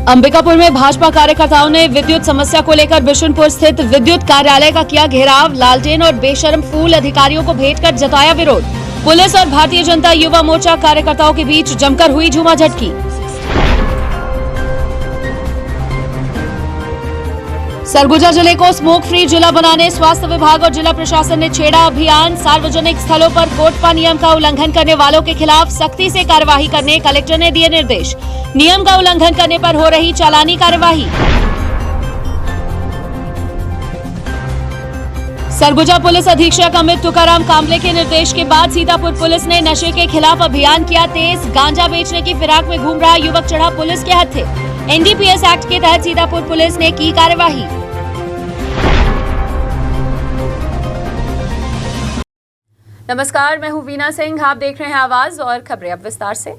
अंबिकापुर में भाजपा कार्यकर्ताओं ने विद्युत समस्या को लेकर बिशुनपुर स्थित विद्युत कार्यालय का किया घेराव। लालटेन और बेशर्म फूल अधिकारियों को भेंट कर जताया विरोध। पुलिस और भारतीय जनता युवा मोर्चा कार्यकर्ताओं के बीच जमकर हुई झूमाझटकी। सरगुजा जिले को स्मोक फ्री जिला बनाने स्वास्थ्य विभाग और जिला प्रशासन ने छेड़ा अभियान। सार्वजनिक स्थलों पर कोटपा नियम का उल्लंघन करने वालों के खिलाफ सख्ती से कार्यवाही करने कलेक्टर ने दिए निर्देश। नियम का उल्लंघन करने पर हो रही चालानी कार्यवाही। सरगुजा पुलिस अधीक्षक अमित तुकाराम कामले के निर्देश के बाद सीतापुर पुलिस ने नशे के खिलाफ अभियान किया तेज। गांजा बेचने की फिराक में घूम रहा युवक चढ़ा पुलिस के हत्थे। एनडीपीएस एक्ट के तहत सीतापुर पुलिस ने की कार्यवाही। नमस्कार, मैं हूं वीना सिंह। आप देख रहे हैं आवाज और खबरें अब विस्तार से।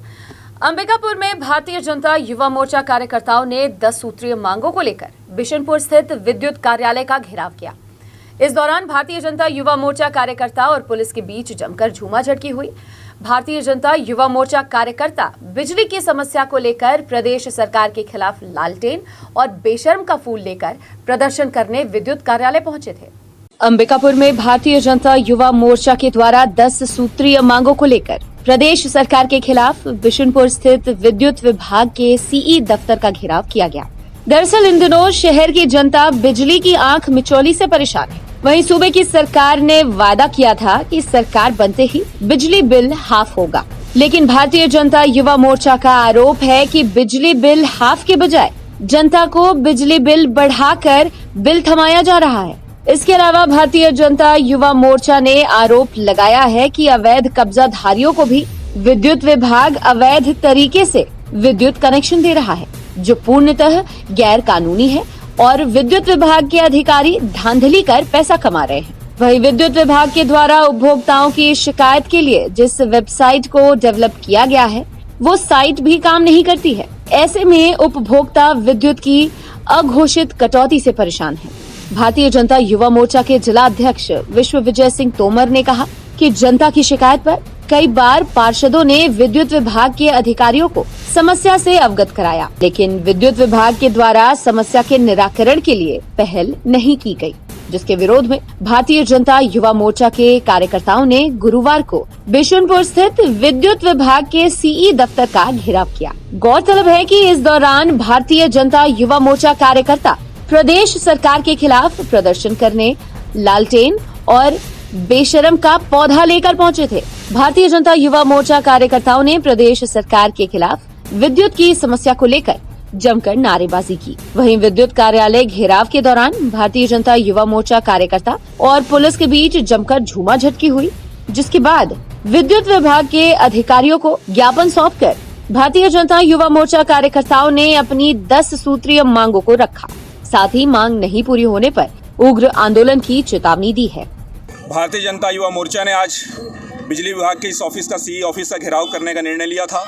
अंबिकापुर में भारतीय जनता युवा मोर्चा कार्यकर्ताओं ने 10 सूत्रीय मांगों को लेकर बिशुनपुर स्थित विद्युत कार्यालय का घेराव किया। इस दौरान भारतीय जनता युवा मोर्चा कार्यकर्ता और पुलिस के बीच जमकर झूमाझटकी हुई। भारतीय जनता युवा मोर्चा कार्यकर्ता बिजली की समस्या को लेकर प्रदेश सरकार के खिलाफ लालटेन और बेशर्म का फूल लेकर प्रदर्शन करने विद्युत कार्यालय पहुंचे थे। अंबिकापुर में भारतीय जनता युवा मोर्चा के द्वारा 10 सूत्रीय मांगों को लेकर प्रदेश सरकार के खिलाफ बिशुनपुर स्थित विद्युत विभाग के सीई दफ्तर का घेराव किया गया। दरअसल इन दिनों शहर की जनता बिजली की आंख मिचौली से परेशान है। वहीं सूबे की सरकार ने वादा किया था कि सरकार बनते ही बिजली बिल हाफ होगा, लेकिन भारतीय जनता युवा मोर्चा का आरोप है कि बिजली बिल हाफ के बजाय जनता को बिजली बिल बढ़ाकर बिल थमाया जा रहा है। इसके अलावा भारतीय जनता युवा मोर्चा ने आरोप लगाया है कि अवैध कब्जाधारियों को भी विद्युत विभाग अवैध तरीके से विद्युत कनेक्शन दे रहा है, जो पूर्णतः गैर कानूनी है और विद्युत विभाग के अधिकारी धांधली कर पैसा कमा रहे हैं। वहीं विद्युत विभाग के द्वारा उपभोक्ताओं की शिकायत के लिए जिस वेबसाइट को डेवलप किया गया है, वो साइट भी काम नहीं करती है। ऐसे में उपभोक्ता विद्युत की अघोषित कटौती से परेशान है। भारतीय जनता युवा मोर्चा के जिला अध्यक्ष विश्व विजय सिंह तोमर ने कहा कि जनता की शिकायत पर कई बार पार्षदों ने विद्युत विभाग के अधिकारियों को समस्या से अवगत कराया, लेकिन विद्युत विभाग के द्वारा समस्या के निराकरण के लिए पहल नहीं की गई, जिसके विरोध में भारतीय जनता युवा मोर्चा के कार्यकर्ताओं ने गुरुवार को बिशुनपुर स्थित विद्युत विभाग के सीई दफ्तर का घेराव किया। गौरतलब है कि इस दौरान भारतीय जनता युवा मोर्चा कार्यकर्ता प्रदेश सरकार के खिलाफ प्रदर्शन करने लालटेन और बेशरम का पौधा लेकर पहुंचे थे। भारतीय जनता युवा मोर्चा कार्यकर्ताओं ने प्रदेश सरकार के खिलाफ विद्युत की समस्या को लेकर जमकर नारेबाजी की। वहीं विद्युत कार्यालय घेराव के दौरान भारतीय जनता युवा मोर्चा कार्यकर्ता और पुलिस के बीच जमकर झूमाझटकी हुई, जिसके बाद विद्युत विभाग के अधिकारियों को ज्ञापन सौंपकर भारतीय जनता युवा मोर्चा कार्यकर्ताओं ने अपनी 10 सूत्रीय मांगों को रखा। साथ ही मांग नहीं पूरी होने पर उग्र आंदोलन की चेतावनी दी है। भारतीय जनता युवा मोर्चा ने आज बिजली विभाग के इस ऑफिस का सीई ऑफिस का घेराव करने का निर्णय लिया था।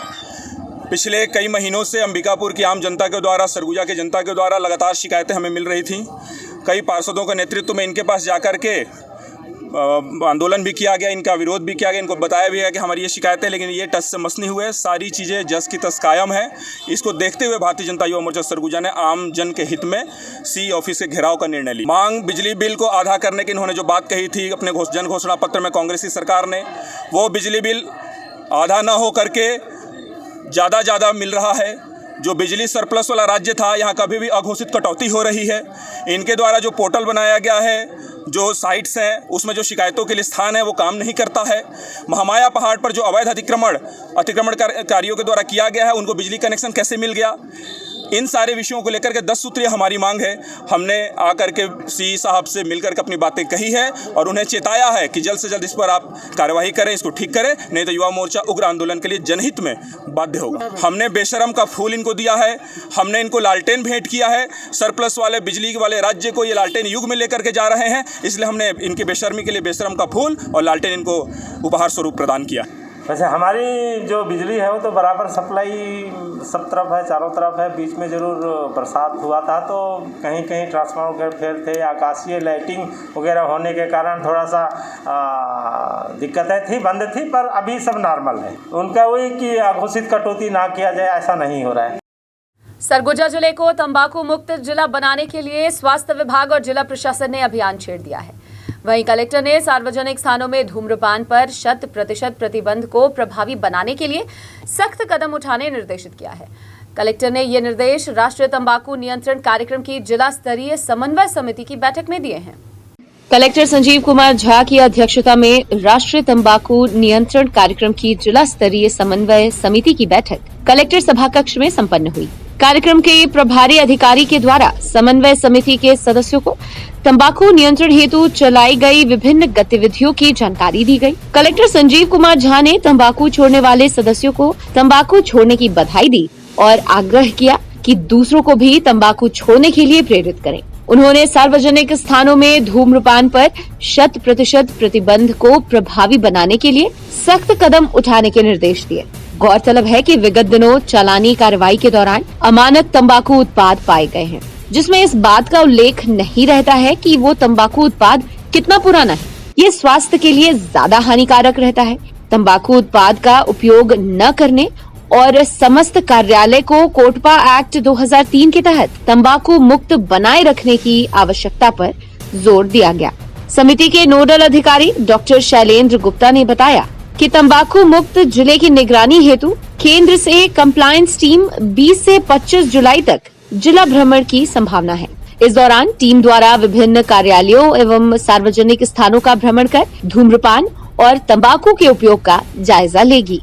पिछले कई महीनों से अंबिकापुर की आम जनता के द्वारा, सरगुजा के जनता के द्वारा लगातार शिकायतें हमें मिल रही थीं। कई पार्षदों के नेतृत्व में इनके पास जाकर के आंदोलन भी किया गया, इनका विरोध भी किया गया, इनको बताया भी गया कि हमारी ये शिकायतें, लेकिन ये टस से मस नहीं हुए। सारी चीज़ें जस की तस कायम है। इसको देखते हुए भारतीय जनता युवा मोर्चा सरगुजा ने आम जन के हित में सी ऑफिस के घेराव का निर्णय लिया। मांग बिजली बिल को आधा करने की इन्होंने जो बात कही थी अपने जन घोषणा पत्र में कांग्रेस की सरकार ने, वो बिजली बिल आधा ना हो करके ज़्यादा मिल रहा है। जो बिजली सरप्लस वाला राज्य था, यहाँ कभी भी अघोषित कटौती हो रही है। इनके द्वारा जो पोर्टल बनाया गया है, जो साइट्स हैं, उसमें जो शिकायतों के लिए स्थान है, वो काम नहीं करता है। महामाया पहाड़ पर जो अवैध अतिक्रमणकारियों के द्वारा किया गया है, उनको बिजली कनेक्शन कैसे मिल गया। इन सारे विषयों को लेकर के 10 सूत्रीय हमारी मांग है। हमने आकर के सीई साहब से मिलकर के अपनी बातें कही है और उन्हें चेताया है कि जल्द से जल्द इस पर आप कार्रवाई करें, इसको ठीक करें, नहीं तो युवा मोर्चा उग्र आंदोलन के लिए जनहित में बाध्य होगा। हमने बेशरम का फूल इनको दिया है, हमने इनको लालटेन भेंट किया है। सरप्लस वाले बिजली वाले राज्य को ये लालटेन युग में लेकर के जा रहे हैं, इसलिए हमने इनकी बेशर्मी के लिए बेशरम का फूल और लालटेन इनको उपहार स्वरूप प्रदान किया। वैसे हमारी जो बिजली है वो तो बराबर सप्लाई सब तरफ है, चारों तरफ है। बीच में ज़रूर बरसात हुआ था तो कहीं कहीं ट्रांसफार्मर वगैरह फेल थे, आकाशीय लाइटिंग वगैरह होने के कारण थोड़ा सा दिक्कतें थी, बंद थी, पर अभी सब नॉर्मल है। उनका वही कि अघोषित कटौती ना किया जाए, ऐसा नहीं हो रहा है। सरगुजा जिले को तंबाकू मुक्त जिला बनाने के लिए स्वास्थ्य विभाग और जिला प्रशासन ने अभियान छेड़ दिया है। वहीं कलेक्टर ने सार्वजनिक स्थानों में धूम्रपान पर 100% प्रतिबंध को प्रभावी बनाने के लिए सख्त कदम उठाने निर्देशित किया है। कलेक्टर ने ये निर्देश राष्ट्रीय तंबाकू नियंत्रण कार्यक्रम की जिला स्तरीय समन्वय समिति की बैठक में दिए हैं। कलेक्टर संजीव कुमार झा की अध्यक्षता में राष्ट्रीय तंबाकू नियंत्रण कार्यक्रम की जिला स्तरीय समन्वय समिति की बैठक कलेक्टर सभाकक्ष में संपन्न हुई। कार्यक्रम के प्रभारी अधिकारी के द्वारा समन्वय समिति के सदस्यों को तंबाकू नियंत्रण हेतु चलाई गई विभिन्न गतिविधियों की जानकारी दी गई। कलेक्टर संजीव कुमार झा ने तंबाकू छोड़ने वाले सदस्यों को तंबाकू छोड़ने की बधाई दी और आग्रह किया कि दूसरों को भी तंबाकू छोड़ने के लिए प्रेरित करें। उन्होंने सार्वजनिक स्थानों में धूम्रपान पर 100% प्रतिबंध को प्रभावी बनाने के लिए सख्त कदम उठाने के निर्देश दिए। गौरतलब है कि विगत दिनों चालानी कार्रवाई के दौरान अमानक तंबाकू उत्पाद पाए गए हैं, जिसमें इस बात का उल्लेख नहीं रहता है कि वो तंबाकू उत्पाद कितना पुराना है। ये स्वास्थ्य के लिए ज्यादा हानिकारक रहता है। तंबाकू उत्पाद का उपयोग न करने और समस्त कार्यालय को कोटपा एक्ट 2003 के तहत तंबाकू मुक्त बनाए रखने की आवश्यकता पर जोर दिया गया। समिति के नोडल अधिकारी डॉक्टर शैलेंद्र गुप्ता ने बताया कि तंबाकू मुक्त जिले की निगरानी हेतु केंद्र से कंप्लायंस टीम 20 से 25 जुलाई तक जिला भ्रमण की संभावना है। इस दौरान टीम द्वारा विभिन्न कार्यालयों एवं सार्वजनिक स्थानों का भ्रमण कर धूम्रपान और तंबाकू के उपयोग का जायजा लेगी।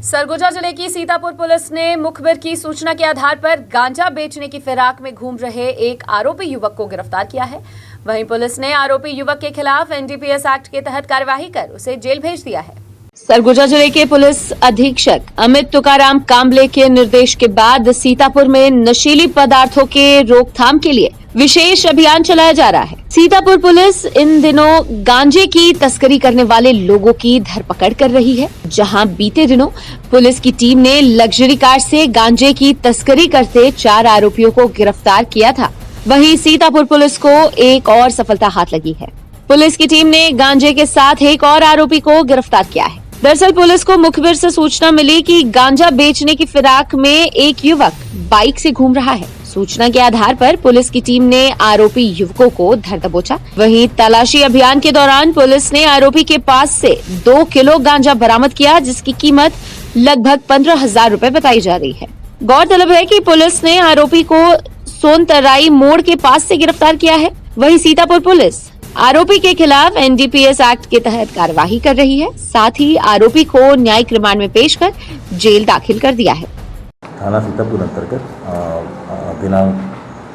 सरगुजा जिले की सीतापुर पुलिस ने मुखबिर की सूचना के आधार पर गांजा बेचने की फिराक में घूम रहे एक आरोपी युवक को गिरफ्तार किया है। वहीं पुलिस ने आरोपी युवक के खिलाफ एनडीपीएस एक्ट के तहत कार्यवाही कर उसे जेल भेज दिया है। सरगुजा जिले के पुलिस अधीक्षक अमित तुकाराम काम्बले के निर्देश के बाद सीतापुर में नशीली पदार्थों के रोकथाम के लिए विशेष अभियान चलाया जा रहा है। सीतापुर पुलिस इन दिनों गांजे की तस्करी करने वाले लोगों की धरपकड़ कर रही है, जहां बीते दिनों पुलिस की टीम ने लग्जरी कार से गांजे की तस्करी करते 4 आरोपियों को गिरफ्तार किया था। वहीं सीतापुर पुलिस को एक और सफलता हाथ लगी है। पुलिस की टीम ने गांजे के साथ एक और आरोपी को गिरफ्तार किया है। दरअसल पुलिस को मुखबिर से सूचना मिली कि गांजा बेचने की फिराक में एक युवक बाइक से घूम रहा है। सूचना के आधार पर पुलिस की टीम ने आरोपी युवकों को धर दबोचा। वहीं तलाशी अभियान के दौरान पुलिस ने आरोपी के पास से 2 किलो गांजा बरामद किया, जिसकी कीमत लगभग 15,000 रुपए बताई जा रही है। गौरतलब है कि पुलिस ने आरोपी को सोनतराई मोड़ के पास से गिरफ्तार किया है। वहीं सीतापुर पुलिस आरोपी के खिलाफ एनडीपीएस एक्ट के तहत कार्यवाही कर रही है। साथ ही आरोपी को न्यायिक रिमांड में पेश कर जेल दाखिल कर दिया है। थाना सीतापुर अंतर्गत दिनांक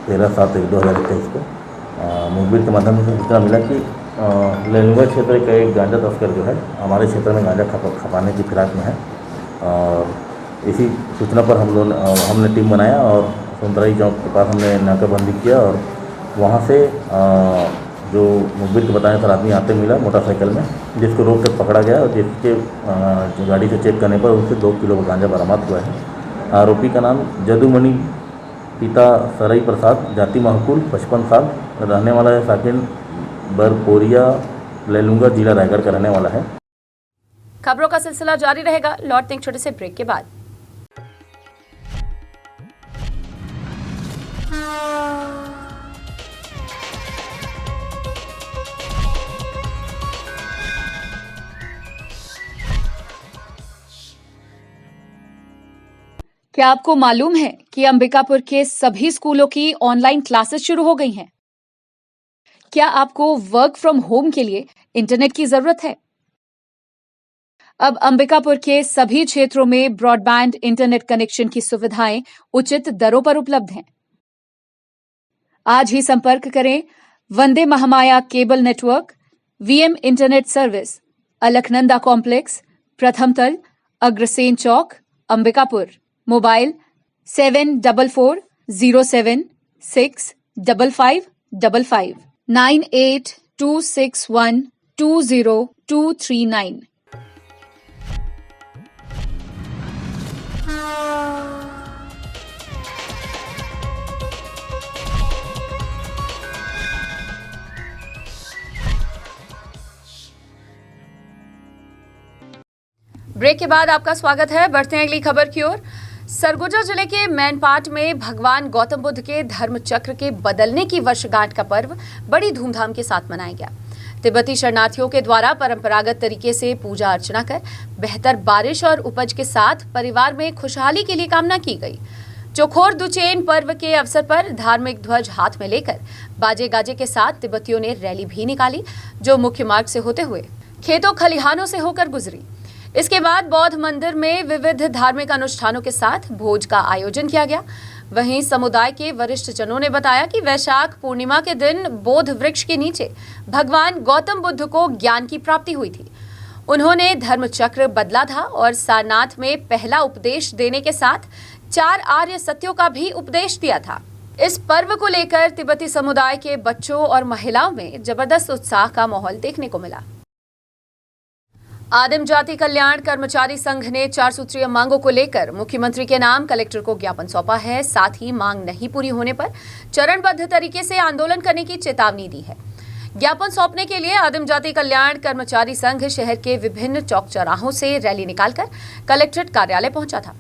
13/7/2023 को मुखबिर के माध्यम से सूचना मिला कि लेलुंगा क्षेत्र का एक गांजा तस्कर जो है हमारे क्षेत्र में गांजा खपाने की फिराक में है। और इसी सूचना पर हमने टीम बनाया और सोनतराई चौक के पास हमने नाकाबंदी किया और वहाँ से जो मुखबिर के बताने पर आदमी आते मिला मोटरसाइकिल में, जिसको रोक कर पकड़ा गया और जिसके गाड़ी से चेक करने पर उससे 2 किलो गांजा बरामद हुआ है। आरोपी का नाम जदुमणि पिता सरई प्रसाद, जाति महकुल, 55 साल, रहने वाला है साकिन बरपोरिया लेलुंगा, जिला रायगढ़ का रहने वाला है। खबरों का सिलसिला जारी रहेगा। लौटते हैं छोटे से ब्रेक के बाद। क्या आपको मालूम है कि अंबिकापुर के सभी स्कूलों की ऑनलाइन क्लासेस शुरू हो गई हैं? क्या आपको वर्क फ्रॉम होम के लिए इंटरनेट की जरूरत है? अब अंबिकापुर के सभी क्षेत्रों में ब्रॉडबैंड इंटरनेट कनेक्शन की सुविधाएं उचित दरों पर उपलब्ध हैं। आज ही संपर्क करें Vande Mahamaya cable network, VM internet service, Alaknanda complex, प्रथम तल, अग्रसेन चौक, अंबिकापुर। मोबाइल 7407065555 9826120239। ब्रेक के बाद आपका स्वागत है। बढ़ते हैं अगली खबर की ओर। सरगुजा जिले के मैनपाट में भगवान गौतम बुद्ध के धर्म चक्र के बदलने की वर्षगांठ का पर्व बड़ी धूमधाम के साथ मनाया गया। तिब्बती शरणार्थियों के द्वारा परंपरागत तरीके से पूजा अर्चना कर बेहतर बारिश और उपज के साथ परिवार में खुशहाली के लिए कामना की गई। चौखोर दुचेन पर्व के अवसर पर धार्मिक ध्वज हाथ में लेकर बाजे गाजे के साथ तिब्बतियों ने रैली भी निकाली, जो मुख्य मार्ग से होते हुए खेतों खलिहानों से होकर गुजरी। इसके बाद बौद्ध मंदिर में विविध धार्मिक अनुष्ठानों के साथ भोज का आयोजन किया गया। वहीं समुदाय के वरिष्ठ जनों ने बताया कि वैशाख पूर्णिमा के दिन बोध वृक्ष के नीचे भगवान गौतम बुद्ध को ज्ञान की प्राप्ति हुई थी। उन्होंने धर्म चक्र बदला था और सारनाथ में पहला उपदेश देने के साथ 4 आर्य सत्यों का भी उपदेश दिया था। इस पर्व को लेकर तिब्बती समुदाय के बच्चों और महिलाओं में जबरदस्त उत्साह का माहौल देखने को मिला। आदिम जाति कल्याण कर्मचारी संघ ने 4 सूत्रीय मांगों को लेकर मुख्यमंत्री के नाम कलेक्टर को ज्ञापन सौंपा है। साथ ही मांग नहीं पूरी होने पर चरणबद्ध तरीके से आंदोलन करने की चेतावनी दी है। ज्ञापन सौंपने के लिए आदिम जाति कल्याण कर्मचारी संघ शहर के विभिन्न चौक चौराहों से रैली निकालकर कलेक्ट्रेट कार्यालय पहुंचा था।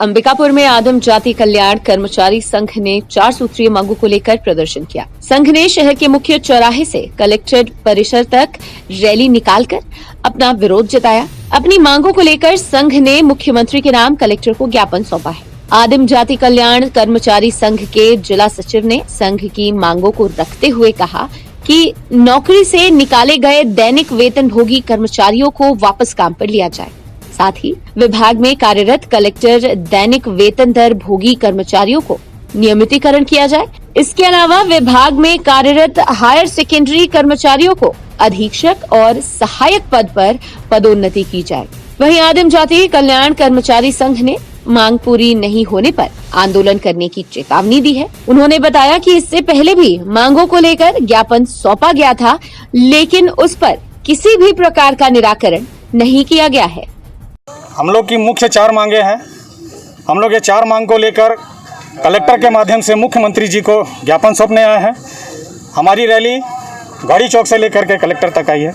अंबिकापुर में आदिम जाति कल्याण कर्मचारी संघ ने 4 सूत्रीय मांगों को लेकर प्रदर्शन किया। संघ ने शहर के मुख्य चौराहे से कलेक्ट्रेट परिसर तक रैली निकालकर अपना विरोध जताया। अपनी मांगों को लेकर संघ ने मुख्यमंत्री के नाम कलेक्टर को ज्ञापन सौंपा है। आदिम जाति कल्याण कर्मचारी संघ के जिला सचिव ने संघ की मांगों को रखते हुए कहा कि नौकरी से निकाले गए दैनिक वेतनभोगी कर्मचारियों को वापस काम पर लिया जाए। साथ ही विभाग में कार्यरत कलेक्टर दैनिक वेतन दर भोगी कर्मचारियों को नियमितीकरण किया जाए। इसके अलावा विभाग में कार्यरत हायर सेकेंडरी कर्मचारियों को अधीक्षक और सहायक पद पर पदोन्नति की जाए। वहीं आदिम जाति कल्याण कर्मचारी संघ ने मांग पूरी नहीं होने पर आंदोलन करने की चेतावनी दी है। उन्होंने बताया कि इससे पहले भी मांगों को लेकर ज्ञापन सौंपा गया था, लेकिन उस पर किसी भी प्रकार का निराकरण नहीं किया गया है। हम लोग की मुख्य 4 मांगे हैं। हम लोग ये 4 मांग को लेकर कलेक्टर के माध्यम से मुख्यमंत्री जी को ज्ञापन सौंपने आए हैं। हमारी रैली गाड़ी चौक से लेकर के कलेक्टर तक आई है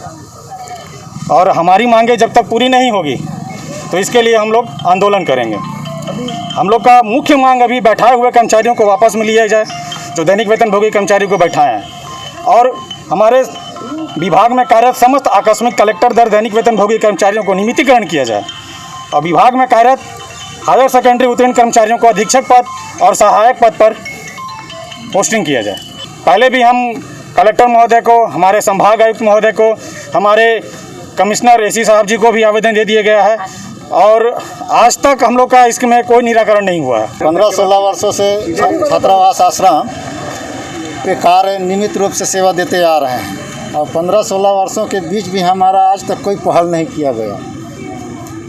और हमारी मांगे जब तक पूरी नहीं होगी तो इसके लिए हम लोग आंदोलन करेंगे। हम लोग का मुख्य मांग अभी बैठाए हुए कर्मचारियों को वापस में लिया जाए, जो दैनिक वेतनभोगी कर्मचारियों को बैठाए हैं, और हमारे विभाग में कार्यरत समस्त आकस्मिक कलेक्टर दर दैनिक वेतनभोगी कर्मचारियों को नियमितीकरण किया जाए और विभाग में कार्यरत हायर सेकेंडरी उत्तीर्ण कर्मचारियों को अधीक्षक पद और सहायक पद पर पोस्टिंग किया जाए। पहले भी हम कलेक्टर महोदय को, हमारे संभाग आयुक्त महोदय को, हमारे कमिश्नर एसी साहब जी को भी आवेदन दे दिया गया है और आज तक हम लोग का इसमें कोई निराकरण नहीं हुआ है। 15-16 वर्षों से छात्रावास आश्रम पे कार्य नियमित रूप से सेवा देते आ रहे हैं और 15-16 वर्षों के बीच भी हमारा आज तक कोई पहल नहीं किया गया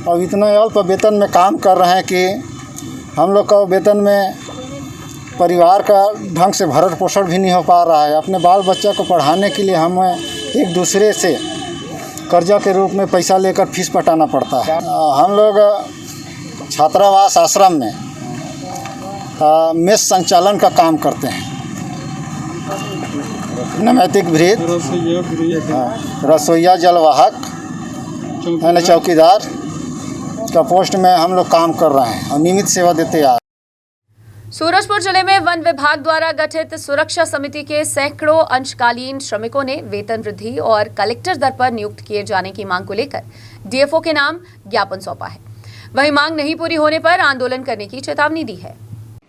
और इतना अल्प वेतन में काम कर रहे हैं कि हम लोग का वेतन में परिवार का ढंग से भरण पोषण भी नहीं हो पा रहा है। अपने बाल बच्चा को पढ़ाने के लिए हमें एक दूसरे से कर्जा के रूप में पैसा लेकर फीस पटाना पड़ता है। हम लोग छात्रावास आश्रम में मेस संचालन का काम करते हैं। नैमित्तिक भृत, रसोईया, जलवाहक यानी चौकीदार का पोस्ट में हम लोग काम कर रहे हैं और नियमित सेवा देते आ रहे हैं। सूरजपुर जिले में वन विभाग द्वारा गठित सुरक्षा समिति के सैकड़ों अंशकालीन श्रमिकों ने वेतन वृद्धि और कलेक्टर दर पर नियुक्त किए जाने की मांग को लेकर डीएफओ के नाम ज्ञापन सौंपा है। वहीं मांग नहीं पूरी होने पर आंदोलन करने की चेतावनी दी है।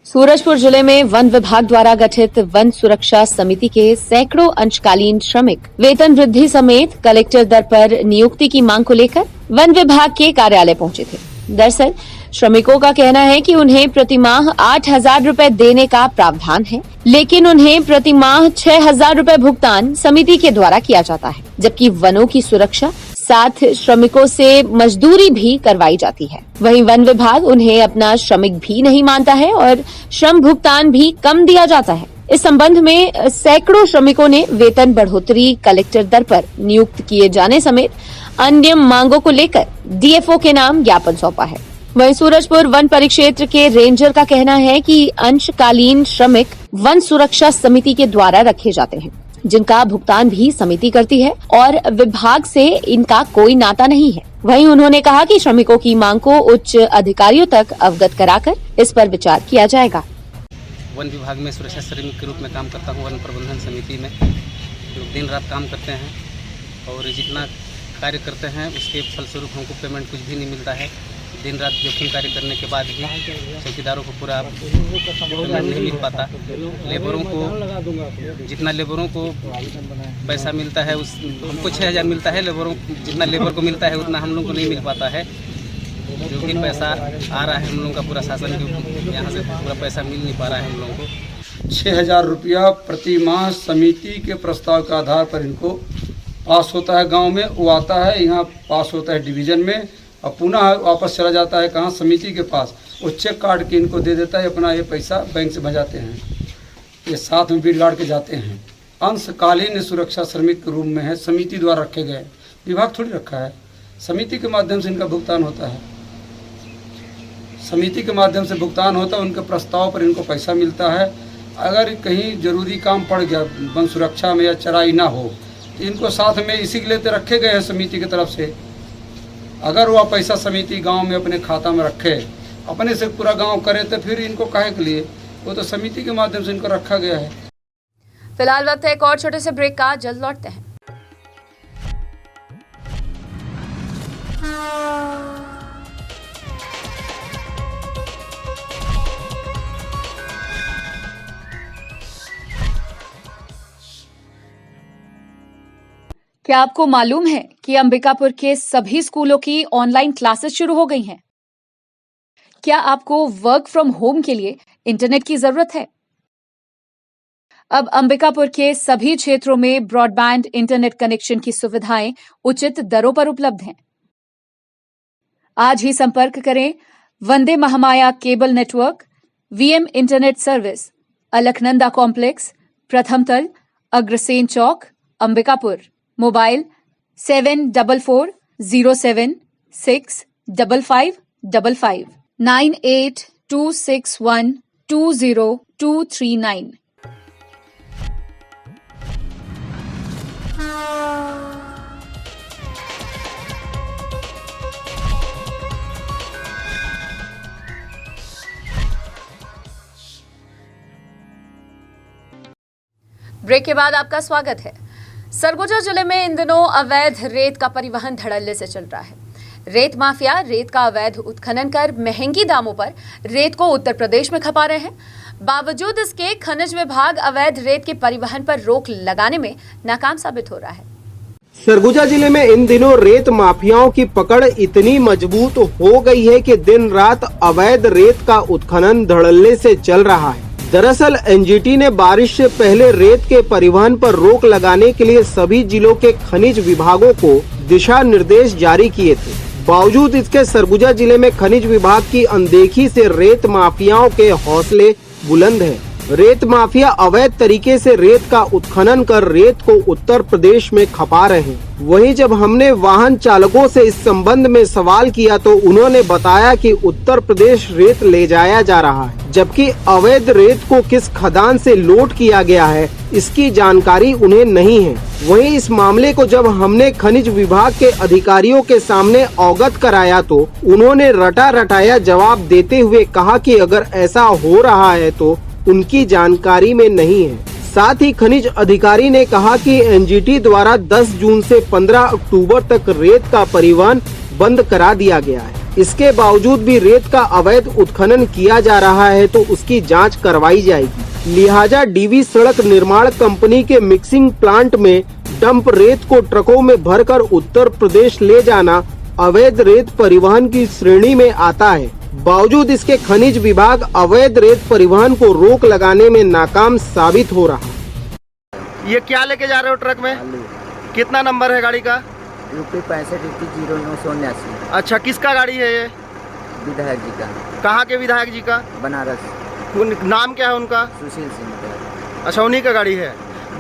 सूरजपुर जिले में वन विभाग द्वारा गठित वन सुरक्षा समिति के सैकड़ों अंशकालीन श्रमिक वेतन वृद्धि समेत कलेक्टर दर पर नियुक्ति की मांग को लेकर वन विभाग के कार्यालय पहुंचे थे। दरअसल श्रमिकों का कहना है कि उन्हें प्रतिमाह 8,000 रुपए देने का प्रावधान है, लेकिन उन्हें प्रतिमाह 6,000 रुपए भुगतान समिति के द्वारा किया जाता है, जबकि वनों की सुरक्षा साथ श्रमिकों से मजदूरी भी करवाई जाती है। वहीं वन विभाग उन्हें अपना श्रमिक भी नहीं मानता है और श्रम भुगतान भी कम दिया जाता है। इस संबंध में सैकड़ों श्रमिकों ने वेतन बढ़ोतरी, कलेक्टर दर पर नियुक्त किए जाने समेत अन्य मांगों को लेकर डीएफओ के नाम ज्ञापन सौंपा है। वहीं सूरजपुर वन परिक्षेत्र के रेंजर का कहना है कि अंशकालीन श्रमिक वन सुरक्षा समिति के द्वारा रखे जाते हैं, जिनका भुगतान भी समिति करती है और विभाग से इनका कोई नाता नहीं है। वहीं उन्होंने कहा कि श्रमिकों की मांग को उच्च अधिकारियों तक अवगत कराकर इस पर विचार किया जाएगा। वन विभाग में सुरक्षा श्रमिक के रूप में काम करता हूँ। वन प्रबंधन समिति में लोग दिन रात काम करते हैं और जितना कार्य करते हैं उसके फलस्वरूप हमको पेमेंट कुछ भी नहीं मिलता है। दिन रात जोखिम कार्य करने के बाद भी चौकीदारों को पूरा पेमेंट नहीं मिल पाता। लेबरों को जितना लेबरों को पैसा मिलता है उस हमको 6,000 मिलता है। लेबरों जितना लेबर को मिलता है उतना हम लोग को नहीं मिल पाता है। जो भी पैसा आ रहा है हम लोगों का पूरा शासन के यहाँ से पूरा पैसा मिल नहीं पा रहा है हम लोगों को। 6,000 रुपया प्रति माह समिति के प्रस्ताव के आधार पर इनको पास होता है। गांव में वो आता है, यहाँ पास होता है डिवीज़न में और पुनः वापस चला जाता है कहाँ, समिति के पास। वो चेक काट के इनको दे देता है, अपना ये पैसा बैंक से भजाते हैं। ये साथ में भीड़ गाड़ के जाते हैं। अंशकालीन सुरक्षा श्रमिक के रूप में है, समिति द्वारा रखे गए, विभाग थोड़ी रखा है। समिति के माध्यम से इनका भुगतान होता है। समिति के माध्यम से भुगतान होता है, उनके प्रस्ताव पर इनको पैसा मिलता है। अगर कहीं जरूरी काम पड़ गया वन सुरक्षा में या चराई ना हो तो इनको साथ में इसी के लिए तो रखे गए हैं समिति की तरफ से। अगर वह पैसा समिति गांव में अपने खाता में रखे, अपने से पूरा गांव करे तो फिर इनको काहे के लिए, वो तो समिति के माध्यम से इनको रखा गया है। फिलहाल वक्त है एक और छोटे से ब्रेक का, जल्द लौटते हैं। क्या आपको मालूम है कि अंबिकापुर के सभी स्कूलों की ऑनलाइन क्लासेस शुरू हो गई हैं? क्या आपको वर्क फ्रॉम होम के लिए इंटरनेट की जरूरत है? अब अंबिकापुर के सभी क्षेत्रों में ब्रॉडबैंड इंटरनेट कनेक्शन की सुविधाएं उचित दरों पर उपलब्ध हैं। आज ही संपर्क करें Vande Mahamaya cable network, VM internet service, Alaknanda complex, प्रथम तल, अग्रसेन चौक, अंबिकापुर। मोबाइल 74076555 9826120239। ब्रेक के बाद आपका स्वागत है। सरगुजा जिले में इन दिनों अवैध रेत का परिवहन धड़ल्ले से चल रहा है। रेत माफिया रेत का अवैध उत्खनन कर महंगी दामों पर रेत को उत्तर प्रदेश में खपा रहे हैं। बावजूद इसके खनिज विभाग अवैध रेत के परिवहन पर रोक लगाने में नाकाम साबित हो रहा है। सरगुजा जिले में इन दिनों रेत माफियाओं की पकड़ इतनी मजबूत हो गई है कि दिन रात अवैध रेत का उत्खनन धड़ल्ले से चल रहा है। दरअसल एनजीटी ने बारिश से पहले रेत के परिवहन पर रोक लगाने के लिए सभी जिलों के खनिज विभागों को दिशा निर्देश जारी किए थे। बावजूद इसके सरगुजा जिले में खनिज विभाग की अनदेखी से रेत माफियाओं के हौसले बुलंद हैं। रेत माफिया अवैध तरीके से रेत का उत्खनन कर रेत को उत्तर प्रदेश में खपा रहे हैं। वहीं जब हमने वाहन चालकों से इस संबंध में सवाल किया तो उन्होंने बताया कि उत्तर प्रदेश रेत ले जाया जा रहा है, जबकि अवैध रेत को किस खदान से लोड किया गया है इसकी जानकारी उन्हें नहीं है। वहीं इस मामले को जब हमने खनिज विभाग के अधिकारियों के सामने अवगत कराया तो उन्होंने रटा रटाया जवाब देते हुए कहा कि अगर ऐसा हो रहा है तो उनकी जानकारी में नहीं है। साथ ही खनिज अधिकारी ने कहा कि एनजीटी द्वारा 10 जून से 15 अक्टूबर तक रेत का परिवहन बंद करा दिया गया है। इसके बावजूद भी रेत का अवैध उत्खनन किया जा रहा है तो उसकी जांच करवाई जाएगी। लिहाजा डीवी सड़क निर्माण कंपनी के मिक्सिंग प्लांट में डंप रेत को ट्रकों में भरकर उत्तर प्रदेश ले जाना अवैध रेत परिवहन की श्रेणी में आता है। बावजूद इसके खनिज विभाग अवैध रेत परिवहन को रोक लगाने में नाकाम साबित हो रहा है। ये क्या लेके जा रहे हो ट्रक में? कितना नंबर है गाड़ी का? यूपी 65 अच्छा, किसका गाड़ी है ये? विधायक जी का। कहाँ के विधायक जी का? बनारस। नाम क्या है उनका? सुशील सिंह का। अच्छा, उन्हीं का गाड़ी है।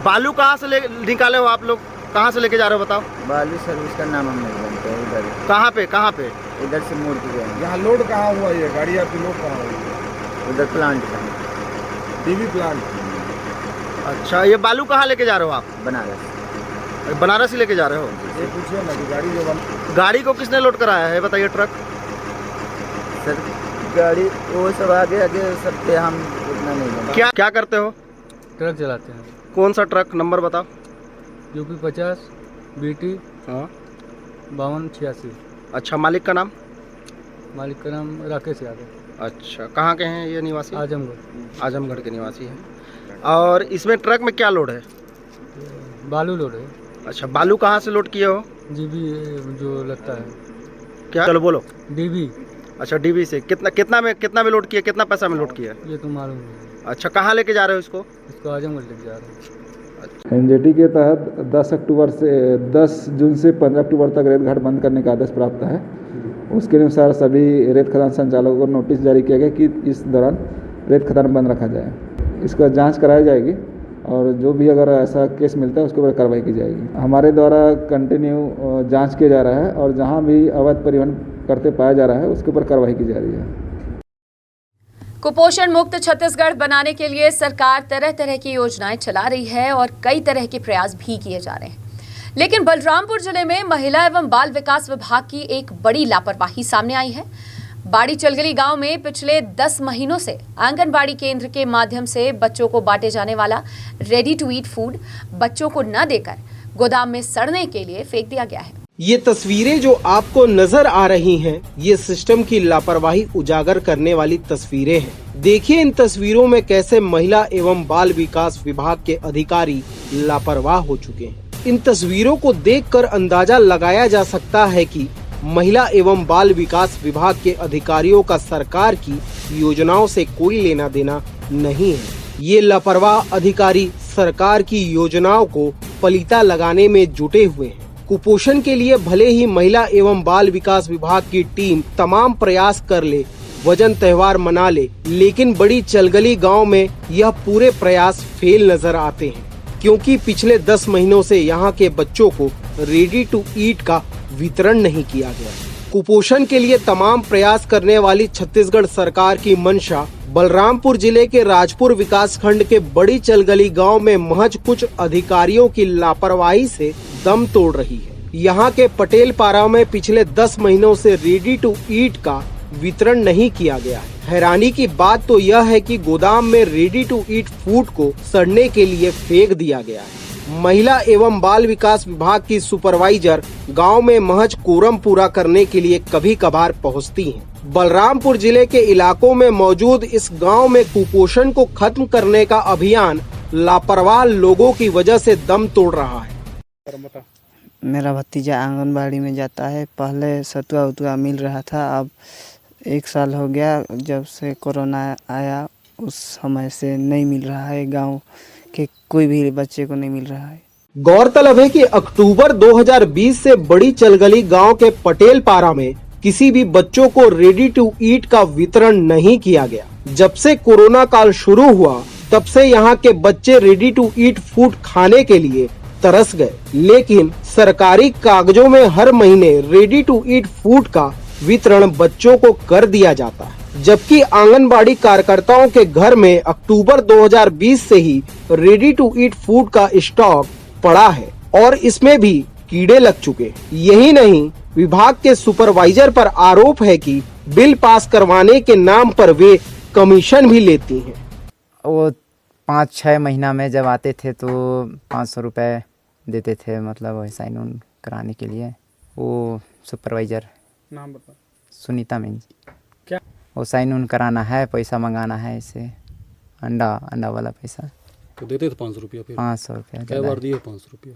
बालू कहाँ से निकाले हो आप लोग? कहाँ से लेके जा रहे हो बताओ? बालू सर्विस का नाम हम नहीं जानते हैं। इधर कहाँ पे? इधर से मोड़ के गए। यहाँ लोड कहाँ हुआ ये गाड़ी आपकी लोड कहाँ हुई? उधर प्लांट का, डीवी प्लांट। अच्छा, ये बालू कहाँ लेके जा रहे हो आप? बनारस। बनारस ही लेके जा रहे हो? ये पूछिए ना कि गाड़ी जो गाड़ी को किसने लोड कराया है बताइए? ट्रक सर गाड़ी वो सब आगे आगे सब पे हम उतना नहीं जानते। क्या करते हो? ट्रक चलाते हैं। कौन सा ट्रक नंबर बताओ? यूपी 50 BT हाँ 5286। अच्छा, मालिक का नाम? मालिक का नाम राकेश यादव। अच्छा, कहाँ के हैं ये निवासी? आजमगढ़। आजमगढ़ के निवासी हैं। और इसमें ट्रक में क्या लोड है? बालू लोड है। अच्छा, बालू कहाँ से लोड किए हो? जीबी जो लगता है। क्या? चलो बोलो। डीबी। अच्छा, डीबी से कितना में लोड किया? कितना पैसा में लोड किया? ये तो मालूम नहीं। अच्छा, कहाँ लेके जा रहे हो इसको? इसको आजमगढ़ लेके जा रहे हैं। एनजीटी के तहत 10 जून से 15 अक्टूबर तक रेत घाट बंद करने का आदेश प्राप्त है। उसके अनुसार सभी रेत खदान संचालकों को नोटिस जारी किया गया कि इस दौरान रेत खदान बंद रखा जाए। इसका जांच कराई जाएगी और जो भी अगर ऐसा केस मिलता है उसके ऊपर कार्रवाई की जाएगी। हमारे द्वारा कंटिन्यू जांच किया जा रहा है और जहां भी अवैध परिवहन करते पाया जा रहा है उसके ऊपर कार्रवाई की जा रही है। कुपोषण मुक्त छत्तीसगढ़ बनाने के लिए सरकार तरह तरह की योजनाएं चला रही है और कई तरह के प्रयास भी किए जा रहे हैं, लेकिन बलरामपुर जिले में महिला एवं बाल विकास विभाग की एक बड़ी लापरवाही सामने आई है। बाड़ी चलगली गांव में पिछले 10 महीनों से आंगनबाड़ी केंद्र के माध्यम से बच्चों को बांटे जाने वाला रेडी टू ईट फूड बच्चों को न देकर गोदाम में सड़ने के लिए फेंक दिया गया है। ये तस्वीरें जो आपको नजर आ रही हैं, ये सिस्टम की लापरवाही उजागर करने वाली तस्वीरें हैं। देखिए इन तस्वीरों में कैसे महिला एवं बाल विकास विभाग के अधिकारी लापरवाह हो चुके हैं। इन तस्वीरों को देखकर अंदाजा लगाया जा सकता है कि महिला एवं बाल विकास विभाग के अधिकारियों का सरकार की योजनाओं से कोई लेना देना नहीं है। ये लापरवाह अधिकारी सरकार की योजनाओं को पलीता लगाने में जुटे हुए हैं। कुपोषण के लिए भले ही महिला एवं बाल विकास विभाग की टीम तमाम प्रयास कर ले, वजन त्योहार मना ले, लेकिन बड़ी चलगली गांव में यह पूरे प्रयास फेल नजर आते हैं, क्योंकि पिछले 10 महीनों से यहां के बच्चों को रेडी टू ईट का वितरण नहीं किया गया। कुपोषण के लिए तमाम प्रयास करने वाली छत्तीसगढ़ सरकार की मंशा बलरामपुर जिले के राजपुर विकासखंड के बड़ी चलगली गांव में महज कुछ अधिकारियों की लापरवाही से दम तोड़ रही है। यहाँ के पटेल पारा में पिछले 10 महीनों से रेडी टू ईट का वितरण नहीं किया गया है। हैरानी की बात तो यह है कि गोदाम में रेडी टू ईट फूड को सड़ने के लिए फेंक दिया गया है। महिला एवं बाल विकास विभाग की सुपरवाइजर गांव में महज कोरम पूरा करने के लिए कभी कभार पहुंचती हैं। बलरामपुर जिले के इलाकों में मौजूद इस गांव में कुपोषण को खत्म करने का अभियान लापरवाह लोगों की वजह से दम तोड़ रहा है। मेरा भतीजा आंगनबाड़ी में जाता है। पहले सतुआ उतुआ मिल रहा था, अब 1 साल हो गया जब से कोरोना आया, उस समय से नहीं मिल रहा है। गांव के कोई भी बच्चे को नहीं मिल रहा है। गौरतलब है कि अक्टूबर 2020 से बड़ी चलगली गांव के पटेल पारा में किसी भी बच्चों को रेडी टू ईट का वितरण नहीं किया गया। जब से कोरोना काल शुरू हुआ तब से यहाँ के बच्चे रेडी टू ईट फूड खाने के लिए तरस गए, लेकिन सरकारी कागजों में हर महीने रेडी टू ईट फूड का वितरण बच्चों को कर दिया जाता है, जबकि आंगनबाड़ी कार्यकर्ताओं के घर में अक्टूबर 2020 से ही रेडी टू ईट फूड का स्टॉक पड़ा है और इसमें भी कीड़े लग चुके। यही नहीं, विभाग के सुपरवाइजर पर आरोप है कि बिल पास करवाने के नाम पर वे कमीशन भी लेती हैं। वो 5-6 महीना में जब आते थे तो 500 रुपये देते थे, मतलब साइन ऑन कराने के लिए। वो सुपरवाइजर नाम बता। सुनीता मीन। क्या? वो साइन ऑन कराना है, पैसा मंगाना है, इसे अंडा वाला पैसा तो देते थे 500 रुपया। 500 रुपया। कई बार दिए 500 रुपया?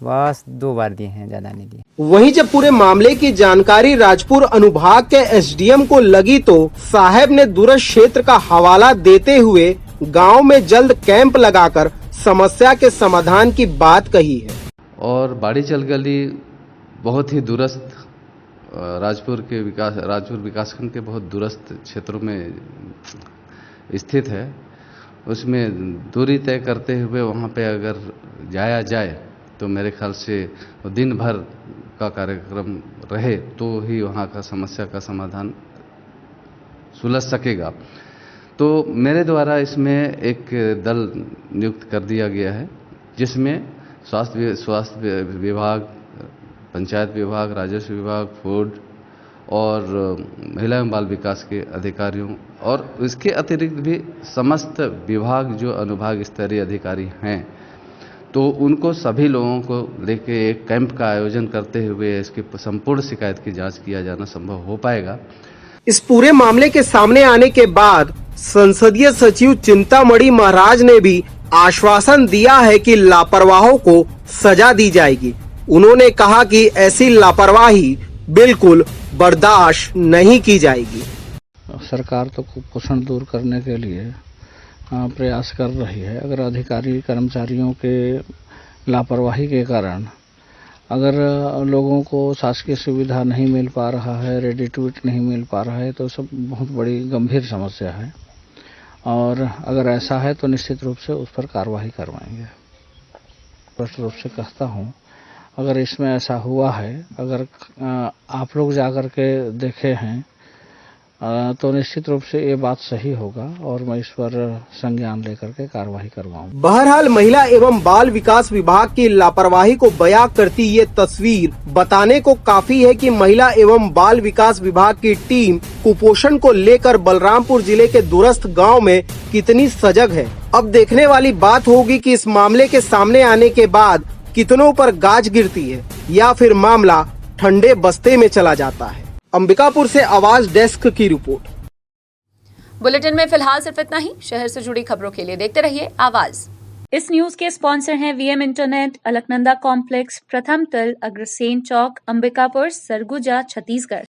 बस 2 बार दिए हैं, ज्यादा नहीं दिए। वहीं जब पूरे मामले की जानकारी राजपुर अनुभाग के एसडीएम को लगी तो साहब ने दूरस्थ क्षेत्र का हवाला देते हुए गांव में जल्द कैंप लगाकर समस्या के समाधान की बात कही है। और बाड़ी चलगली बहुत ही दूरस्थ राजपुर विकासखंड के बहुत दूरस्थ क्षेत्रों में स्थित है। उसमें दूरी तय करते हुए वहाँ पे अगर जाया जाए तो मेरे ख्याल से दिन भर का कार्यक्रम रहे तो ही वहाँ का समस्या का समाधान सुलझ सकेगा। तो मेरे द्वारा इसमें एक दल नियुक्त कर दिया गया है, जिसमें स्वास्थ्य विभाग, पंचायत विभाग, राजस्व विभाग, फूड और महिला एवं बाल विकास के अधिकारियों और इसके अतिरिक्त भी समस्त विभाग जो अनुभाग स्तरीय अधिकारी हैं, तो उनको सभी लोगों को लेके एक कैंप का आयोजन करते हुए इसकी संपूर्ण शिकायत की जांच किया जाना संभव हो पाएगा। इस पूरे मामले के सामने आने के बाद संसदीय सचिव चिंतामणि महाराज ने भी आश्वासन दिया है कि लापरवाहों को सजा दी जाएगी। उन्होंने कहा कि ऐसी लापरवाही बिल्कुल बर्दाश्त नहीं की जाएगी। सरकार तो कुपोषण दूर करने के लिए प्रयास कर रही है। अगर अधिकारी कर्मचारियों के लापरवाही के कारण अगर लोगों को शासकीय सुविधा नहीं मिल पा रहा है, रेडी टू ईट नहीं मिल पा रहा है, तो सब बहुत बड़ी गंभीर समस्या है और अगर ऐसा है तो निश्चित रूप से उस पर कार्रवाई करवाएंगे। स्पष्ट रूप से कहता हूँ, अगर इसमें ऐसा हुआ है, अगर आप लोग जाकर के देखे हैं तो निश्चित रूप से ये बात सही होगा और मैं इस पर संज्ञान लेकर के कार्रवाई करवाऊंगा। बहरहाल महिला एवं बाल विकास विभाग की लापरवाही को बयां करती ये तस्वीर बताने को काफी है कि महिला एवं बाल विकास विभाग की टीम कुपोषण को लेकर बलरामपुर जिले के दूरस्थ गांव में कितनी सजग है। अब देखने वाली बात होगी कि इस मामले के सामने आने के बाद कितनों पर गाज गिरती है या फिर मामला ठंडे बस्ते में चला जाता है। अंबिकापुर से आवाज डेस्क की रिपोर्ट। बुलेटिन में फिलहाल सिर्फ इतना ही। शहर से जुड़ी खबरों के लिए देखते रहिए आवाज। इस न्यूज के स्पॉन्सर हैं वीएम इंटरनेट, अलकनंदा कॉम्प्लेक्स, प्रथम तल, अग्रसेन चौक, अंबिकापुर, सरगुजा, छत्तीसगढ़।